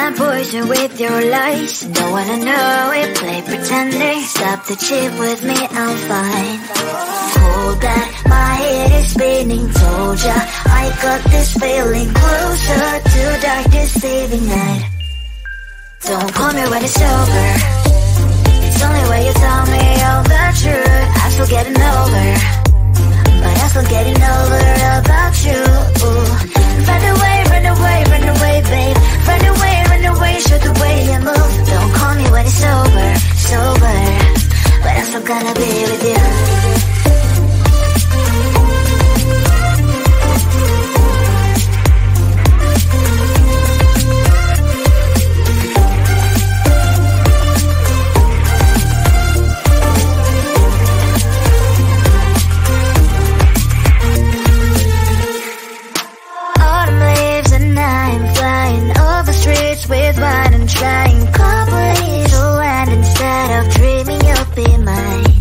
and poison with your lies. Don't wanna know it, play pretending. Stop the chip with me, I'm fine. Hold that, my head is spinning. Told ya, I got this feeling. Closer to dark deceiving night. Don't call me when it's over. It's only when you tell me all the truth. I'm still getting over, but I'm still getting over about you. Run away, run away, run away, babe. Run away, show the way you move. Don't call me when it's over, sober, but I'm still gonna be with you. With wine and trying complete land instead of dreaming you'll be mine.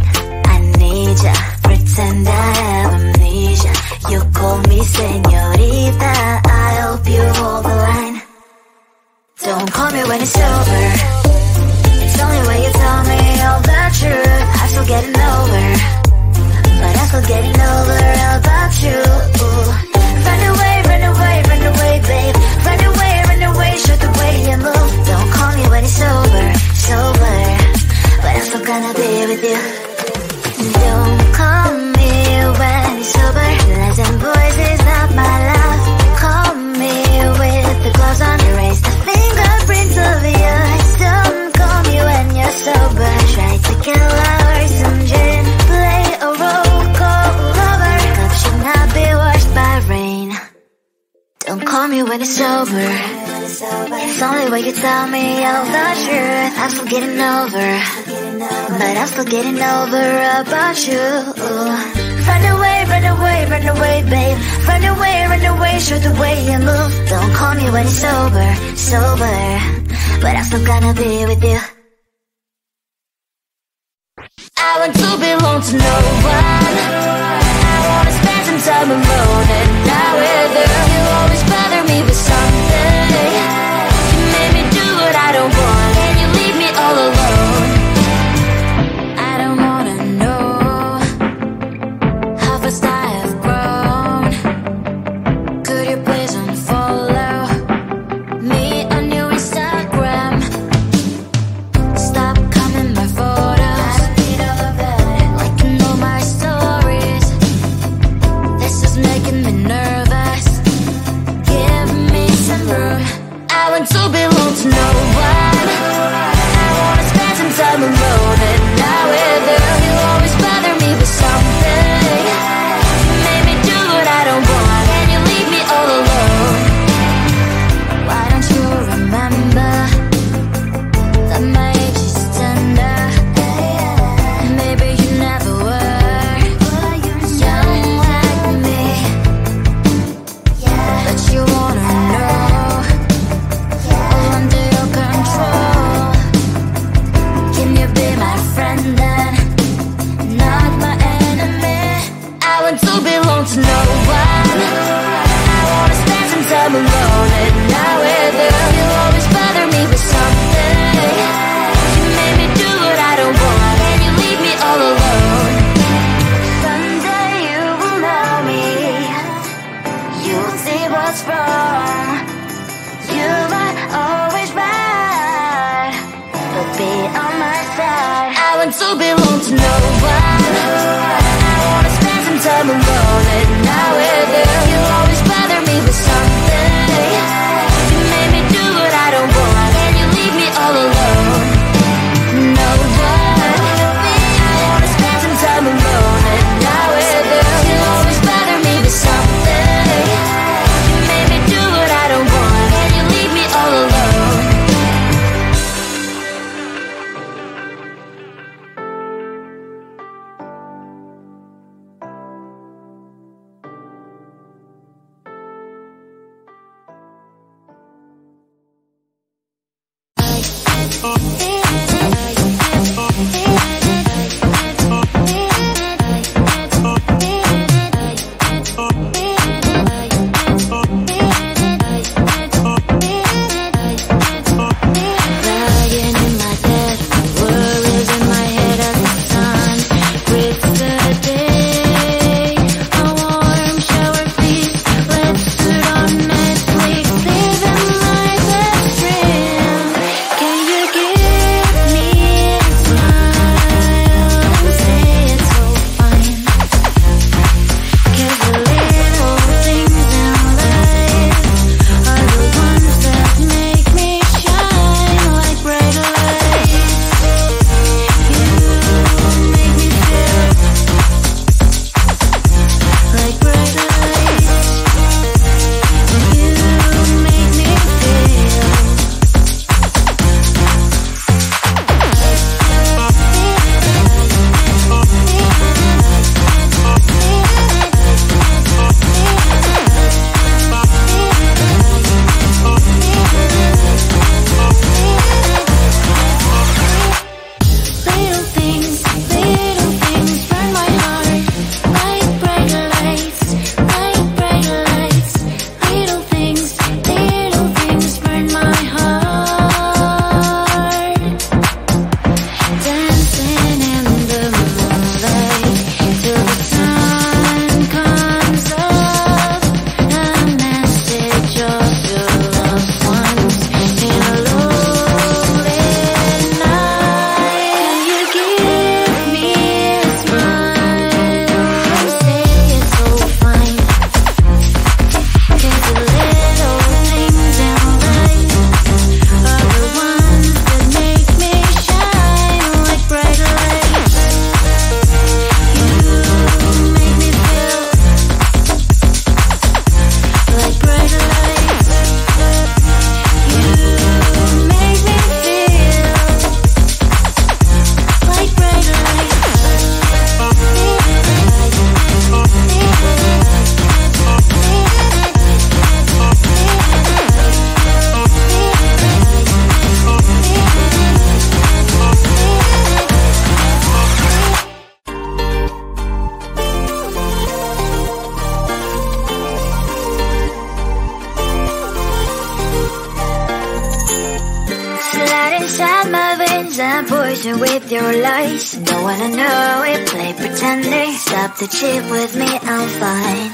I need ya, pretend I have amnesia. You call me señorita, I hope you hold the line. Don't call me when it's over. It's only when you tell me all the truth. I'm still getting over, but I'm still getting over about you. Run away, run away, run away, babe. Run away, show the way you move. Don't call me when it's over, sober, but I'm still gonna be with you. Don't call me when it's over. Lies and boys is not my love. Call me with the gloves on. Erase the fingerprints of yours. Don't call me when you're sober. Try to kill hours, some gin. Play a role, call lover. Cup should not be washed by rain. Don't call me when it's over. It's only when you tell me all the truth. I'm still getting over, but I'm still getting over about you. Run away, run away, babe. Run away, show the way you move. Don't call me when it's sober, but I'm still gonna be with you. I want to belong to no one. I wanna spend some time alone, and now with you, you always bother me with something. You made me do what I don't want, and you leave me all alone. I don't wanna know how fast I have grown. Could you please unfollow me on your Instagram? Stop coming my photos, liking all my stories. This is making me nervous. Give me some room. I want to belong to no one. I wanna spend some time alone, and now with you, you always bother me with something. You made me do what I don't want, and you leave me all alone. Why don't you remember that my age is tender? Maybe you never were young like me, but you wanna know all under your control. Can you be my friend then, not my enemy? I want to belong to no one. I wanna spend some time alone, and now with you, you always bother me with something. You made me do what I don't want, and you leave me all alone. Someday you will know me. You'll see what's wrong. You might always right, but be on my side. I want to belong to no one. I wanna spend some time alone, and now with you, you always bother me with something. You made me do what I don't want, and you leave me all alone. No one. I wanna spend some time alone, and now with you, you always bother me with something. You made me do what I don't want, and you leave me all alone. Lying in my bed, worries in my head as the sun breaks the day. A warm shower, please. Let's put on Netflix, living my best dream. Can you give not poison with your lies. Don't wanna know it, play pretending. Stop the chip with me, I'm fine.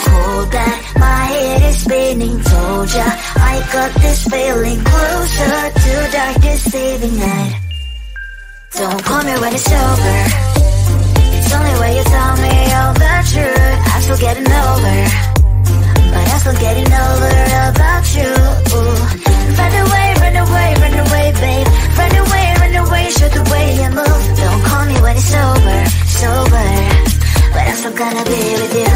Hold that, my head is spinning. Told ya, I got this feeling. Closer to darkest evening night. Don't call me when it's over. It's only when you tell me all the truth. I'm still getting over, but I'm still getting over about you. Run away, run away, run away, babe. Run away, show the way you move. Don't call me when it's over, sober, but I'm still gonna be with you.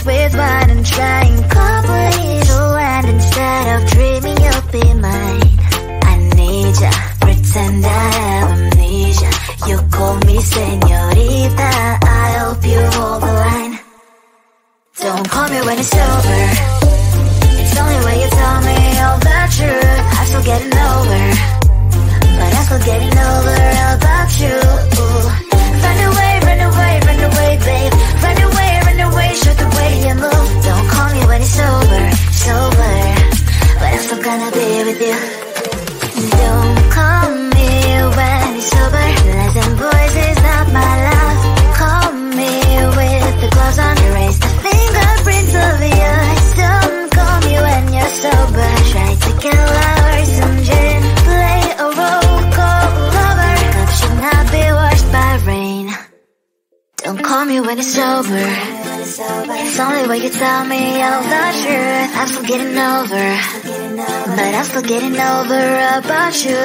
With wine and trying complete land instead of dreaming you'll be mine. I need ya, pretend I have amnesia. You call me señorita, I hope you hold the line. Don't call me when it's over. It's only when you tell me all the truth. I'm still getting over, but I'm still getting over about you. Run away, run away, run away, babe. Run away, show the way you move. Don't call me when it's over, sober, but I'm still gonna be with you. Don't call me when it's sober. Listen, boys is not my love. Call me with the gloves on. Erase the fingerprints of yours. Don't call me when you're sober. Try to get lower, some gin, play a role, call lover. Cup should not be washed by rain. Don't call me when it's over. It's only when you tell me all the truth. I'm still getting over, but I'm still getting over about you.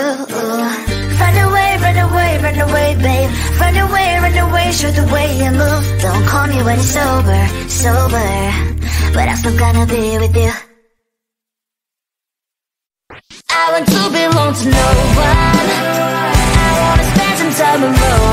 Run away, run away, run away, babe. Run away, show the way you move. Don't call me when it's over, sober, but I'm still gonna be with you. I want to belong to no one. I wanna spend some time alone.